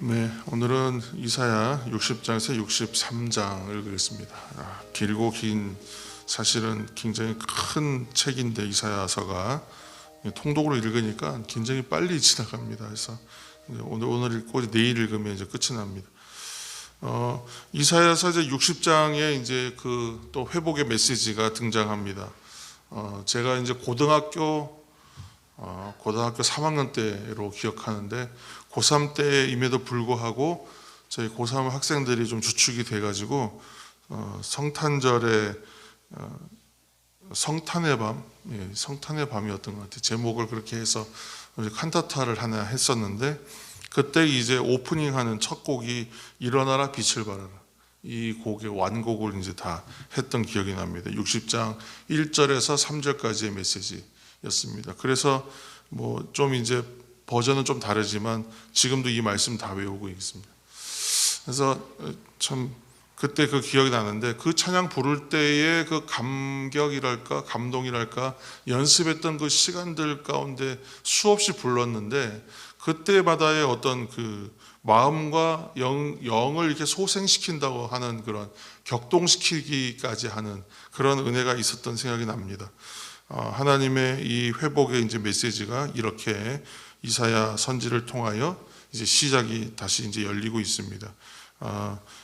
네, 오늘은 이사야 60장에서 63장을 읽겠습니다. 길고 긴 사실은 굉장히 큰 책인데 이사야서가 통독으로 읽으니까 굉장히 빨리 지나갑니다. 그래서 오늘 읽고 내일 읽으면 이제 끝이 납니다. 이사야서 이제 60장에 이제 그 또 회복의 메시지가 등장합니다. 제가 이제 고등학교 3학년 때로 기억하는데 고3 때임에도 불구하고 저희 고3 학생들이 좀 주축이 돼가지고 성탄절에 성탄의 밤, 성탄의 밤이었던 것 같아요. 제목을 그렇게 해서 칸타타를 하나 했었는데 그때 이제 오프닝하는 첫 곡이 일어나라 빛을 발하라, 이 곡의 완곡을 이제 다 했던 기억이 납니다. 60장 1절에서 3절까지의 메시지였습니다. 그래서 뭐 좀 이제 버전은 좀 다르지만 지금도 이 말씀 다 외우고 있습니다. 그래서 참 그때 그 기억이 나는데 그 찬양 부를 때의 그 감격이랄까 감동이랄까 연습했던 그 시간들 가운데 수없이 불렀는데 그때마다의 어떤 그 마음과 영을 이렇게 소생시킨다고 하는 그런 격동시키기까지 하는 그런 은혜가 있었던 생각이 납니다. 하나님의 이 회복의 이제 메시지가 이렇게 이사야 선지를 통하여 이제 시작이 다시 이제 열리고 있습니다.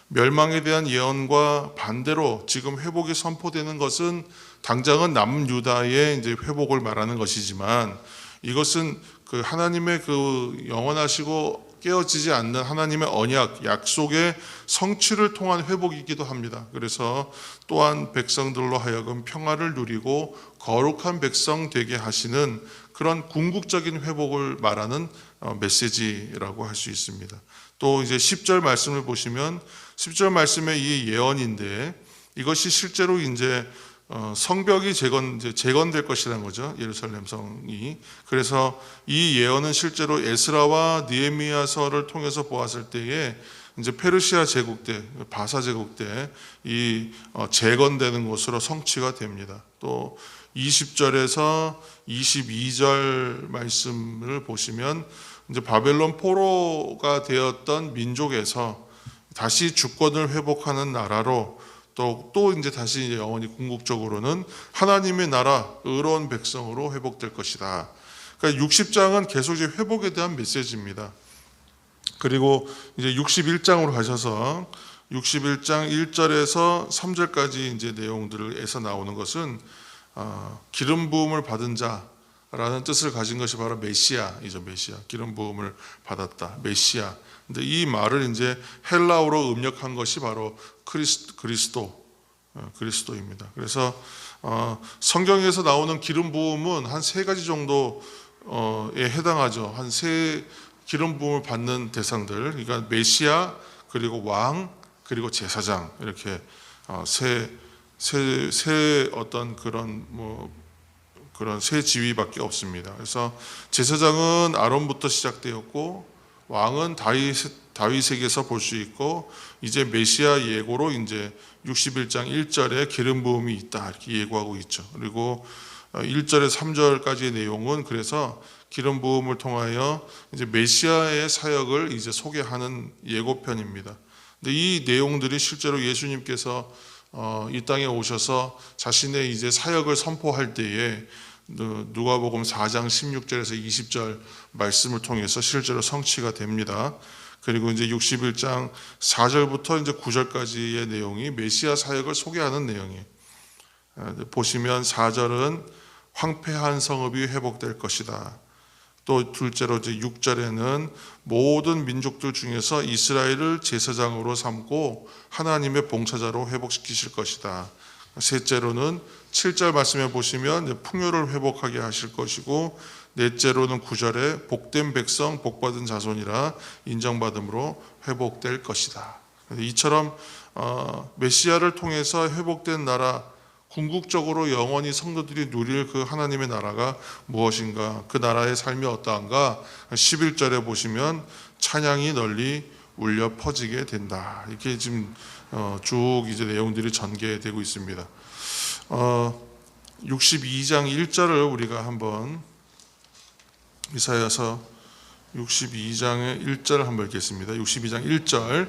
멸망에 대한 예언과 반대로 지금 회복이 선포되는 것은 당장은 남유다의 이제 회복을 말하는 것이지만 이것은 그 하나님의 그 영원하시고 깨어지지 않는 하나님의 언약, 약속의 성취를 통한 회복이기도 합니다. 그래서 또한 백성들로 하여금 평화를 누리고 거룩한 백성 되게 하시는 그런 궁극적인 회복을 말하는 메시지라고 할 수 있습니다. 또 이제 10절 말씀을 보시면 10절 말씀의 이 예언인데 이것이 실제로 이제 성벽이 재건될 것이라는 거죠. 예루살렘 성이. 그래서 이 예언은 실제로 에스라와 느헤미야서를 통해서 보았을 때에 이제 페르시아 제국 때, 바사 제국 때 이 재건되는 것으로 성취가 됩니다. 또 20절에서 22절 말씀을 보시면 이제 바벨론 포로가 되었던 민족에서 다시 주권을 회복하는 나라로 또 이제 다시 영원히 궁극적으로는 하나님의 나라, 의로운 백성으로 회복될 것이다. 그러니까 60장은 계속 이제 회복에 대한 메시지입니다. 그리고 이제 61장으로 가셔서 61장 1절에서 3절까지 이제 내용들에서 나오는 것은 기름 부음을 받은 자라는 뜻을 가진 것이 바로 메시아이죠. 메시아. 기름 부음을 받았다. 메시아. 근데 이 말을 이제 헬라어로 음력한 것이 바로 그리스도입니다. 그래서 성경에서 나오는 기름 부음은 한 세 가지 정도에 해당하죠. 한 세 기름 부음을 받는 대상들. 그러니까 메시아, 그리고 왕, 그리고 제사장, 이렇게 세 어떤 그런 세 지위밖에 없습니다. 그래서 제사장은 아론부터 시작되었고 왕은 다윗에게서 볼 수 있고 이제 메시아 예고로 이제 61장 1절에 기름 부음이 있다 이렇게 예고하고 있죠. 그리고 1절에 3절까지의 내용은 그래서 기름 부음을 통하여 이제 메시아의 사역을 이제 소개하는 예고편입니다. 근데 이 내용들이 실제로 예수님께서 이 땅에 오셔서 자신의 이제 사역을 선포할 때에 누가복음 4장 16절에서 20절 말씀을 통해서 실제로 성취가 됩니다. 그리고 이제 61장 4절부터 이제 9절까지의 내용이 메시아 사역을 소개하는 내용이에요. 보시면 4절은 황폐한 성읍이 회복될 것이다. 또 둘째로 이제 6절에는 모든 민족들 중에서 이스라엘을 제사장으로 삼고 하나님의 봉사자로 회복시키실 것이다. 셋째로는 7절 말씀에 보시면 풍요를 회복하게 하실 것이고 넷째로는 9절에 복된 백성 복받은 자손이라 인정받음으로 회복될 것이다. 이처럼 메시아를 통해서 회복된 나라, 궁극적으로 영원히 성도들이 누릴 그 하나님의 나라가 무엇인가, 그 나라의 삶이 어떠한가 11절에 보시면 찬양이 널리 울려 퍼지게 된다. 이렇게 지금 쭉 이제 내용들이 전개되고 있습니다. 62장 1절을 우리가 한번 이사야서 62장의 1절 한번 읽겠습니다. 62장 1절.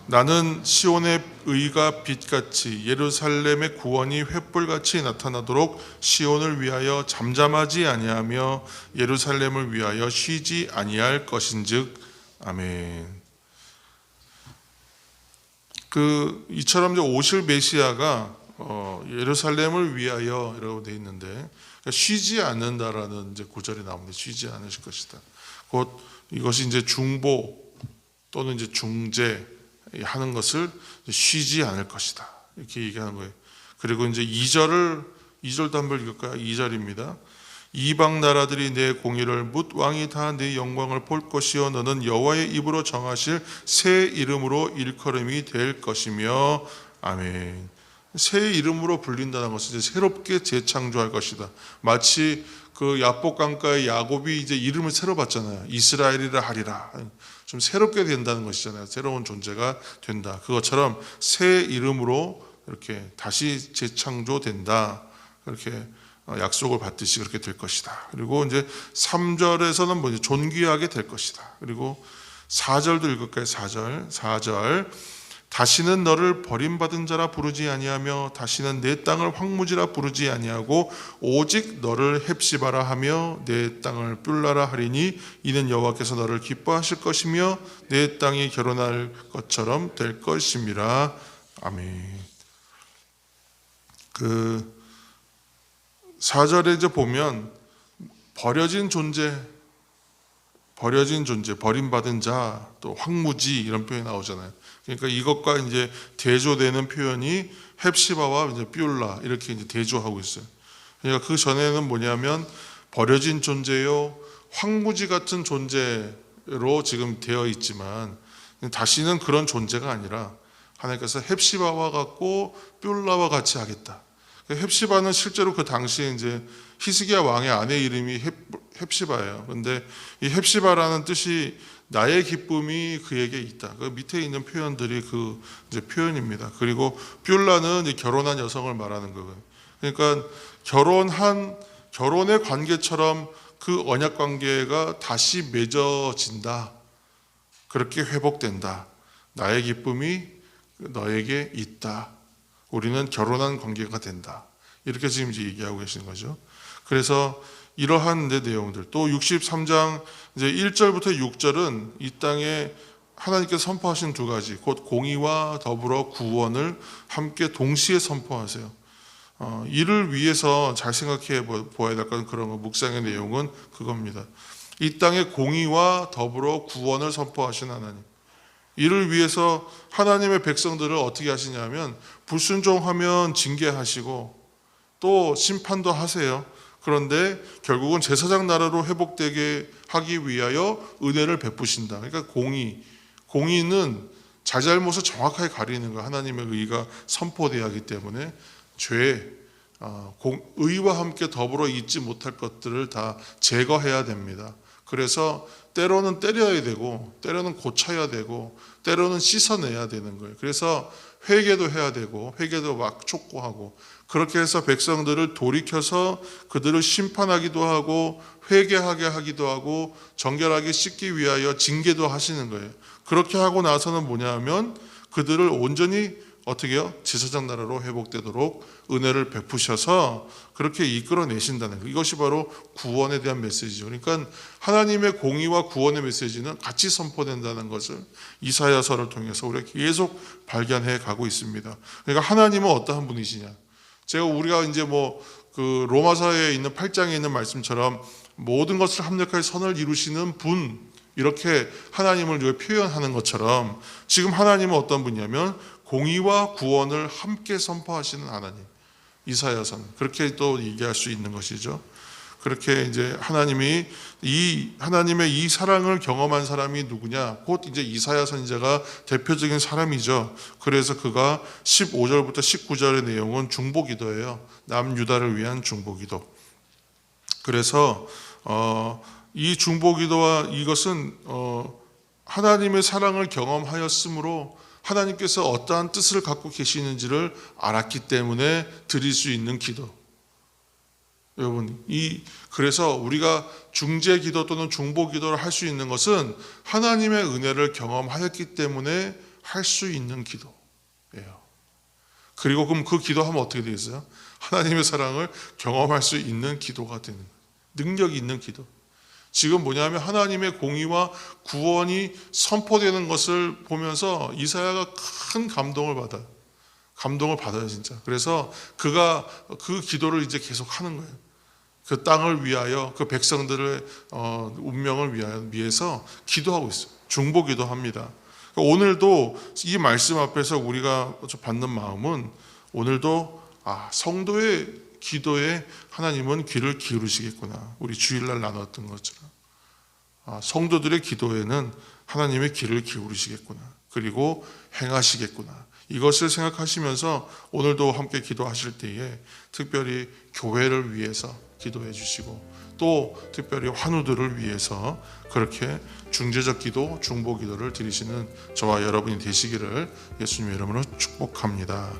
나는 시온의 의가 빛같이 예루살렘의 구원이 횃불같이 나타나도록 시온을 위하여 잠잠하지 아니하며 예루살렘을 위하여 쉬지 아니할 것인즉. 아멘. 이처럼 이제 오실 메시아가 예루살렘을 위하여라고 되어 있는데, 그러니까 쉬지 않는다라는 이제 구절이 나오는데, 쉬지 않으실 것이다. 곧 이것이 이제 중보 또는 이제 중재 하는 것을 쉬지 않을 것이다, 이렇게 얘기하는 거예요. 그리고 이제 2절도 한번 읽을까요? 2절입니다. 이방 나라들이 내 공의를 묻 왕이 다 내 영광을 볼 것이요 너는 여호와의 입으로 정하실 새 이름으로 일컬음이 될 것이며. 아멘. 새 이름으로 불린다는 것은 이제 새롭게 재창조할 것이다. 마치 그 야복 강가의 야곱이 이제 이름을 새로 받잖아요. 이스라엘이라 하리라. 좀 새롭게 된다는 것이잖아요. 새로운 존재가 된다. 그것처럼 새 이름으로 이렇게 다시 재창조된다. 그렇게 약속을 받듯이 그렇게 될 것이다. 그리고 이제 3절에서는 뭐지? 존귀하게 될 것이다. 그리고 4절도 읽을까요? 4절. 다시는 너를 버림받은 자라 부르지 아니하며 다시는 내 땅을 황무지라 부르지 아니하고 오직 너를 헵시바라 하며 내 땅을 뿔라라 하리니 이는 여호와께서 너를 기뻐하실 것이며 내 땅이 결혼할 것처럼 될 것임이라. 아멘. 4절에 이제 보면 버려진 존재, 버림받은 자, 또 황무지 이런 표현이 나오잖아요. 그러니까 이것과 이제 대조되는 표현이 헵시바와 이제 뷸라 이렇게 이제 대조하고 있어요. 그러니까 그 전에는 뭐냐면 버려진 존재요, 황무지 같은 존재로 지금 되어 있지만 다시는 그런 존재가 아니라 하나님께서 헵시바와 같고 뷸라와 같이 하겠다. 헵시바는 실제로 그 당시에 이제 히스기야 왕의 아내 이름이 헵시바예요. 그런데 이 헵시바라는 뜻이 나의 기쁨이 그에게 있다. 그 밑에 있는 표현들이 그 이제 표현입니다. 그리고 뷸라는 이제 결혼한 여성을 말하는 거예요. 그러니까 결혼의 관계처럼 그 언약 관계가 다시 맺어진다. 그렇게 회복된다. 나의 기쁨이 너에게 있다. 우리는 결혼한 관계가 된다. 이렇게 지금 이제 얘기하고 계시는 거죠. 그래서 이러한 내용들, 또 63장 이제 1절부터 6절은 이 땅에 하나님께서 선포하신 두 가지, 곧 공의와 더불어 구원을 함께 동시에 선포하세요. 이를 위해서 잘 생각해 보아야 될 건 그런 거, 묵상의 내용은 그겁니다. 이 땅에 공의와 더불어 구원을 선포하신 하나님. 이를 위해서 하나님의 백성들을 어떻게 하시냐면 불순종하면 징계하시고 또 심판도 하세요. 그런데 결국은 제사장 나라로 회복되게 하기 위하여 은혜를 베푸신다. 그러니까 공의는 잘잘못을 정확하게 가리는 거. 하나님의 의가 선포되어야 하기 때문에 의와 함께 더불어 있지 못할 것들을 다 제거해야 됩니다. 그래서 때로는 때려야 되고 때로는 고쳐야 되고 때로는 씻어내야 되는 거예요. 그래서 회개도 해야 되고 회개도 막 촉구하고 그렇게 해서 백성들을 돌이켜서 그들을 심판하기도 하고 회개하게 하기도 하고 정결하게 씻기 위하여 징계도 하시는 거예요. 그렇게 하고 나서는 뭐냐면 그들을 온전히 어떻게 해요? 제사장 나라로 회복되도록 은혜를 베푸셔서 그렇게 이끌어내신다는 거예요. 이것이 바로 구원에 대한 메시지죠. 그러니까 하나님의 공의와 구원의 메시지는 같이 선포된다는 것을 이사야서를 통해서 우리가 계속 발견해 가고 있습니다. 그러니까 하나님은 어떠한 분이시냐? 우리가 이제 그 로마서에 있는 8장에 있는 말씀처럼 모든 것을 합력하여 선을 이루시는 분, 이렇게 하나님을 표현하는 것처럼 지금 하나님은 어떤 분이냐면 공의와 구원을 함께 선포하시는 하나님. 이사야서는 그렇게 또 얘기할 수 있는 것이죠. 그렇게 이제 하나님의 이 사랑을 경험한 사람이 누구냐? 곧 이제 이사야 선지자가 대표적인 사람이죠. 그래서 그가 15절부터 19절의 내용은 중보기도예요. 남유다를 위한 중보기도. 그래서 이 중보기도와 이것은 하나님의 사랑을 경험하였으므로 하나님께서 어떠한 뜻을 갖고 계시는지를 알았기 때문에 드릴 수 있는 기도. 여러분, 그래서 우리가 중재 기도 또는 중보 기도를 할 수 있는 것은 하나님의 은혜를 경험하였기 때문에 할 수 있는 기도예요. 그리고 그럼 그 기도하면 어떻게 되겠어요? 하나님의 사랑을 경험할 수 있는 기도가 되는 거예요. 능력이 있는 기도. 지금 뭐냐면 하나님의 공의와 구원이 선포되는 것을 보면서 이사야가 큰 감동을 받아요. 감동을 받아요, 진짜. 그래서 그가 그 기도를 이제 계속 하는 거예요. 그 땅을 위하여, 그 백성들의 운명을 위해서 기도하고 있어요. 중보 기도합니다. 오늘도 이 말씀 앞에서 우리가 받는 마음은 오늘도 성도의 기도에 하나님은 귀를 기울이시겠구나. 우리 주일날 나눴던 것처럼 성도들의 기도에는 하나님의 귀를 기울이시겠구나. 그리고 행하시겠구나. 이것을 생각하시면서 오늘도 함께 기도하실 때에 특별히 교회를 위해서 기도해 주시고 또 특별히 환우들을 위해서 그렇게 중재적 기도, 중보 기도를 드리시는 저와 여러분이 되시기를 예수님의 이름으로 축복합니다.